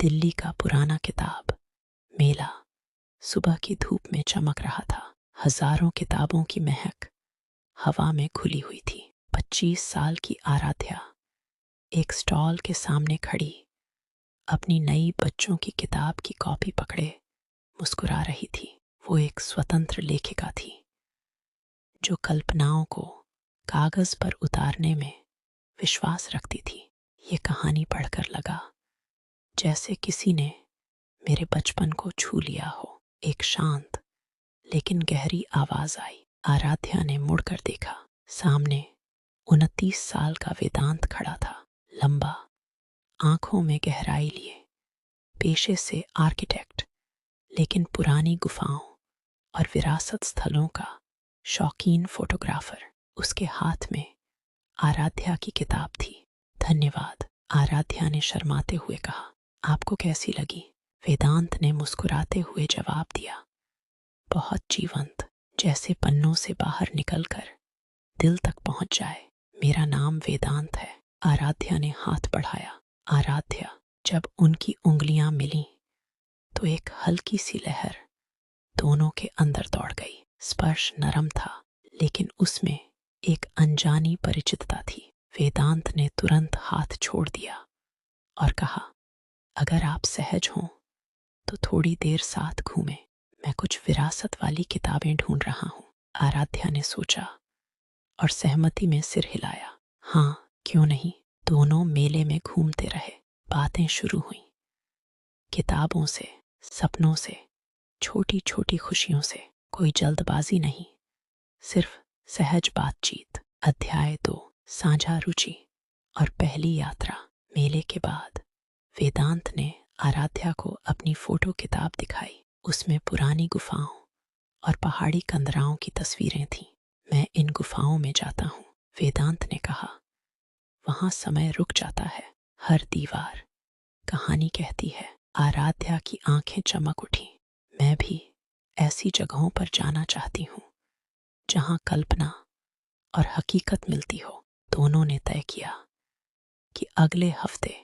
दिल्ली का पुराना किताब मेला सुबह की धूप में चमक रहा था। हजारों किताबों की महक हवा में खुली हुई थी। 25 साल की आराध्या एक स्टॉल के सामने खड़ी अपनी नई बच्चों की किताब की कॉपी पकड़े मुस्कुरा रही थी। वो एक स्वतंत्र लेखिका थी जो कल्पनाओं को कागज पर उतारने में विश्वास रखती थी। ये कहानी पढ़कर लगा जैसे किसी ने मेरे बचपन को छू लिया हो। एक शांत लेकिन गहरी आवाज आई। आराध्या ने मुड़कर देखा। सामने 29 साल का वेदांत खड़ा था, लंबा, आंखों में गहराई लिए, पेशे से आर्किटेक्ट लेकिन पुरानी गुफाओं और विरासत स्थलों का शौकीन फोटोग्राफर। उसके हाथ में आराध्या की किताब थी। धन्यवाद, आराध्या ने शर्माते हुए कहा। आपको कैसी लगी? वेदांत ने मुस्कुराते हुए जवाब दिया। बहुत जीवंत, जैसे पन्नों से बाहर निकलकर दिल तक पहुंच जाए। मेरा नाम वेदांत है। आराध्या ने हाथ बढ़ाया। आराध्या, जब उनकी उंगलियां मिलीं तो एक हल्की सी लहर दोनों के अंदर दौड़ गई। स्पर्श नरम था लेकिन उसमें एक अनजानी परिचितता थी। वेदांत ने तुरंत हाथ छोड़ दिया और कहा, अगर आप सहज हों तो थोड़ी देर साथ घूमें। मैं कुछ विरासत वाली किताबें ढूंढ रहा हूं। आराध्या ने सोचा और सहमति में सिर हिलाया। हाँ, क्यों नहीं। दोनों मेले में घूमते रहे। बातें शुरू हुईं, किताबों से, सपनों से, छोटी छोटी खुशियों से। कोई जल्दबाजी नहीं, सिर्फ सहज बातचीत। अध्याय 2, साझा रुचि और पहली यात्रा। मेले के बाद वेदांत ने आराध्या को अपनी फोटो किताब दिखाई। उसमें पुरानी गुफाओं और पहाड़ी कंदराओं की तस्वीरें थीं। मैं इन गुफाओं में जाता हूँ, वेदांत ने कहा। वहां समय रुक जाता है, हर दीवार कहानी कहती है। आराध्या की आंखें चमक उठी। मैं भी ऐसी जगहों पर जाना चाहती हूँ जहां कल्पना और हकीकत मिलती हो। दोनों ने तय किया कि अगले हफ्ते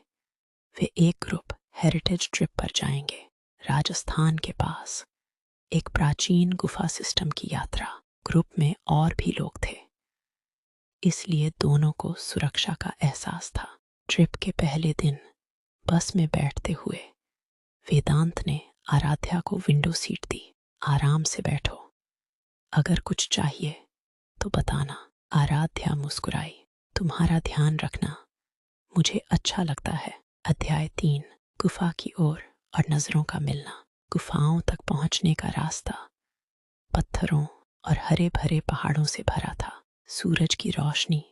वे एक ग्रुप हेरिटेज ट्रिप पर जाएंगे। राजस्थान के पास एक प्राचीन गुफा सिस्टम की यात्रा। ग्रुप में और भी लोग थे, इसलिए दोनों को सुरक्षा का एहसास था। ट्रिप के पहले दिन बस में बैठते हुए वेदांत ने आराध्या को विंडो सीट दी। आराम से बैठो, अगर कुछ चाहिए तो बताना। आराध्या मुस्कुराई। तुम्हारा ध्यान रखना मुझे अच्छा लगता है। अध्याय 3, गुफा की ओर और नजरों का मिलना। गुफाओं तक पहुंचने का रास्ता पत्थरों और हरे भरे पहाड़ों से भरा था। सूरज की रोशनी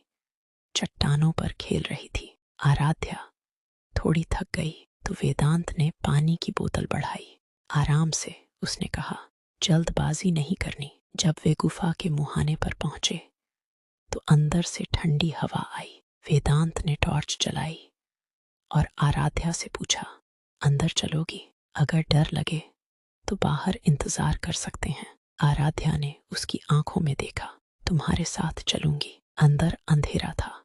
चट्टानों पर खेल रही थी। आराध्या थोड़ी थक गई तो वेदांत ने पानी की बोतल बढ़ाई। आराम से, उसने कहा, जल्दबाजी नहीं करनी। जब वे गुफा के मुहाने पर पहुंचे तो अंदर से ठंडी हवा आई। वेदांत ने टॉर्च जलाई और आराध्या से पूछा, अंदर चलोगी? अगर डर लगे तो बाहर इंतजार कर सकते हैं। आराध्या ने उसकी आंखों में देखा। तुम्हारे साथ चलूंगी। अंदर अंधेरा था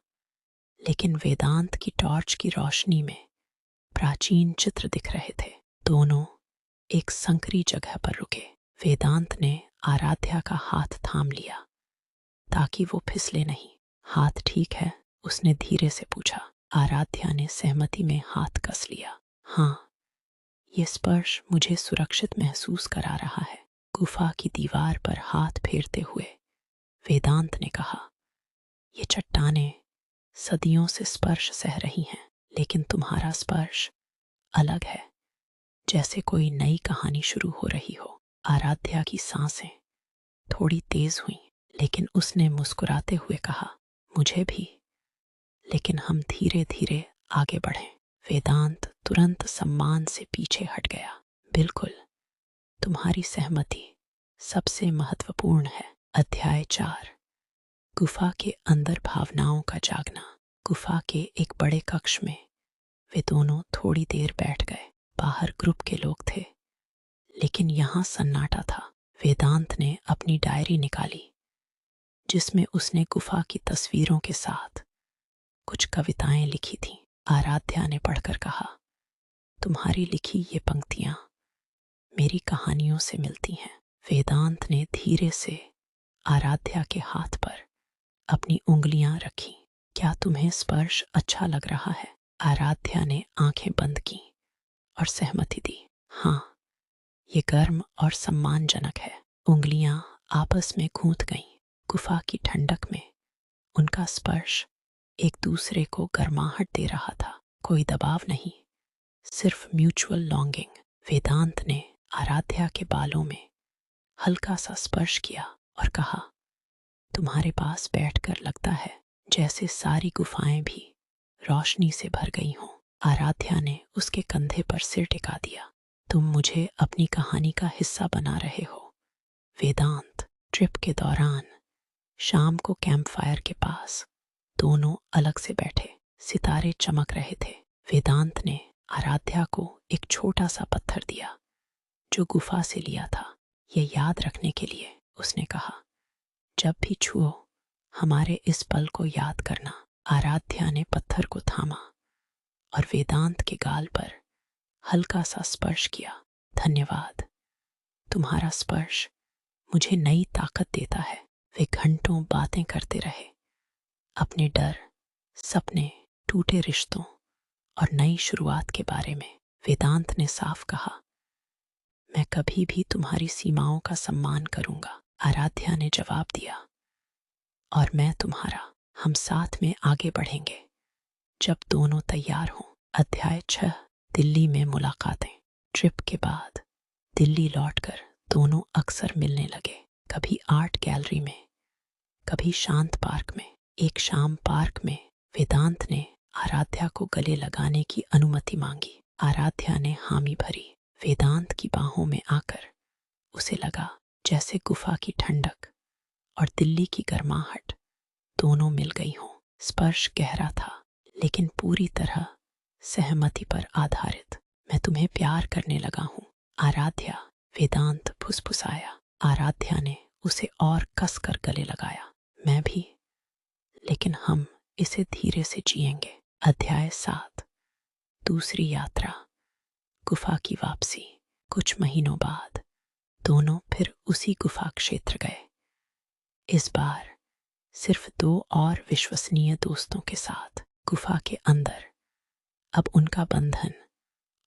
लेकिन वेदांत की टॉर्च की रोशनी में प्राचीन चित्र दिख रहे थे। दोनों एक संकरी जगह पर रुके। वेदांत ने आराध्या का हाथ थाम लिया ताकि वो फिसले नहीं। हाथ ठीक है? उसने धीरे से पूछा। आराध्या ने सहमति में हाथ कस लिया। हाँ, ये स्पर्श मुझे सुरक्षित महसूस करा रहा है। गुफा की दीवार पर हाथ फेरते हुए वेदांत ने कहा, ये चट्टानें सदियों से स्पर्श सह रही हैं, लेकिन तुम्हारा स्पर्श अलग है, जैसे कोई नई कहानी शुरू हो रही हो। आराध्या की सांसें थोड़ी तेज हुईं, लेकिन उसने मुस्कुराते हुए कहा, मुझे भी, लेकिन हम धीरे धीरे आगे बढ़ें। वेदांत तुरंत सम्मान से पीछे हट गया। बिल्कुल, तुम्हारी सहमति सबसे महत्वपूर्ण है। अध्याय 4, गुफा के अंदर भावनाओं का जागना। गुफा के एक बड़े कक्ष में वे दोनों थोड़ी देर बैठ गए। बाहर ग्रुप के लोग थे लेकिन यहाँ सन्नाटा था। वेदांत ने अपनी डायरी निकाली जिसमें उसने गुफा की तस्वीरों के साथ कुछ कविताएं लिखी थीं। आराध्या ने पढ़कर कहा, तुम्हारी लिखी ये पंक्तियां मेरी कहानियों से मिलती हैं। वेदांत ने धीरे से आराध्या के हाथ पर अपनी उंगलियां रखी। क्या तुम्हें स्पर्श अच्छा लग रहा है? आराध्या ने आंखें बंद की और सहमति दी। हाँ, ये गर्म और सम्मानजनक है। उंगलियां आपस में गूंथ गईं। गुफा की ठंडक में उनका स्पर्श एक दूसरे को गर्माहट दे रहा था। कोई दबाव नहीं, सिर्फ म्यूचुअल लॉन्गिंग। वेदांत ने आराध्या के बालों में हल्का सा स्पर्श किया और कहा, तुम्हारे पास बैठकर लगता है जैसे सारी गुफाएं भी रोशनी से भर गई हों। आराध्या ने उसके कंधे पर सिर टिका दिया। तुम मुझे अपनी कहानी का हिस्सा बना रहे हो। वेदांत। ट्रिप के दौरान शाम को कैंप फायर के पास दोनों अलग से बैठे। सितारे चमक रहे थे। वेदांत ने आराध्या को एक छोटा सा पत्थर दिया जो गुफा से लिया था। ये याद रखने के लिए, उसने कहा, जब भी छुओ हमारे इस पल को याद करना। आराध्या ने पत्थर को थामा और वेदांत के गाल पर हल्का सा स्पर्श किया। धन्यवाद, तुम्हारा स्पर्श मुझे नई ताकत देता है। वे घंटों बातें करते रहे, अपने डर, सपने, टूटे रिश्तों और नई शुरुआत के बारे में। वेदांत ने साफ कहा, मैं कभी भी तुम्हारी सीमाओं का सम्मान करूंगा। आराध्या ने जवाब दिया, और मैं तुम्हारा। हम साथ में आगे बढ़ेंगे जब दोनों तैयार हों। अध्याय 6। दिल्ली में मुलाकातें। ट्रिप के बाद दिल्ली लौटकर दोनों अक्सर मिलने लगे। कभी आर्ट गैलरी में, कभी शांत पार्क में। एक शाम पार्क में वेदांत ने आराध्या को गले लगाने की अनुमति मांगी। आराध्या ने हामी भरी। वेदांत की बाहों में आकर उसे लगा जैसे गुफा की ठंडक और दिल्ली की गर्माहट दोनों मिल गई हों। स्पर्श गहरा था, लेकिन पूरी तरह सहमति पर आधारित। मैं तुम्हें प्यार करने लगा हूं, आराध्या। वेदांत फुसफुसाया। आराध्या ने उसे और कसकर गले लगाया। मैं भी, लेकिन हम इसे धीरे से जिएंगे। अध्याय 7। दूसरी यात्रा। गुफा की वापसी। कुछ महीनों बाद दोनों फिर उसी गुफा क्षेत्र गए। इस बार सिर्फ 2 और विश्वसनीय दोस्तों के साथ। गुफा के अंदर अब उनका बंधन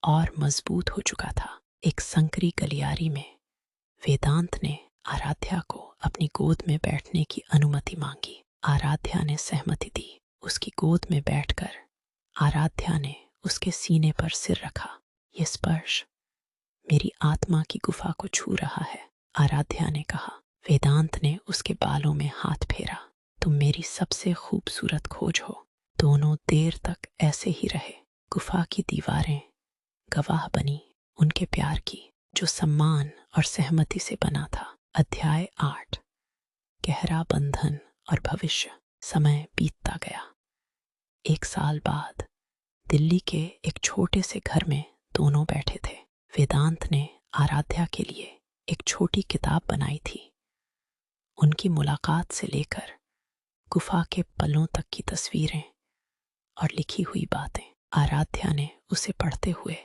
और मजबूत हो चुका था। एक संकरी गलियारी में वेदांत ने आराध्या को अपनी गोद में बैठने की अनुमति मांगी। आराध्या ने सहमति दी। उसकी गोद में बैठकर आराध्या ने उसके सीने पर सिर रखा। ये स्पर्श मेरी आत्मा की गुफा को छू रहा है, आराध्या ने कहा। वेदांत ने उसके बालों में हाथ फेरा। तुम मेरी सबसे खूबसूरत खोज हो। दोनों देर तक ऐसे ही रहे। गुफा की दीवारें गवाह बनी उनके प्यार की, जो सम्मान और सहमति से बना था। अध्याय 8। गहरा बंधन और भविष्य। समय बीतता गया। 1 साल बाद दिल्ली के एक छोटे से घर में दोनों बैठे थे। वेदांत ने आराध्या के लिए एक छोटी किताब बनाई थी। उनकी मुलाकात से लेकर गुफा के पलों तक की तस्वीरें और लिखी हुई बातें। आराध्या ने उसे पढ़ते हुए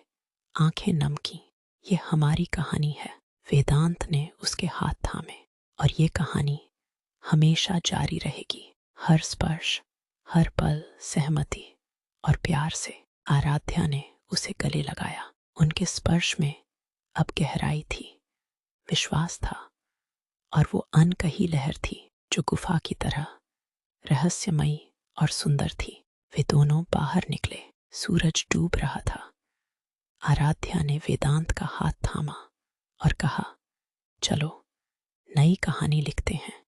आंखें नम की। ये हमारी कहानी है। वेदांत ने उसके हाथ थामे। और ये कहानी हमेशा जारी रहेगी। हर स्पर्श, हर पल सहमति और प्यार से। आराध्या ने उसे गले लगाया। उनके स्पर्श में अब गहराई थी, विश्वास था और वो अनकही लहर थी जो गुफा की तरह रहस्यमयी और सुंदर थी। वे दोनों बाहर निकले। सूरज डूब रहा था। आराध्या ने वेदांत का हाथ थामा और कहा, चलो नई कहानी लिखते हैं।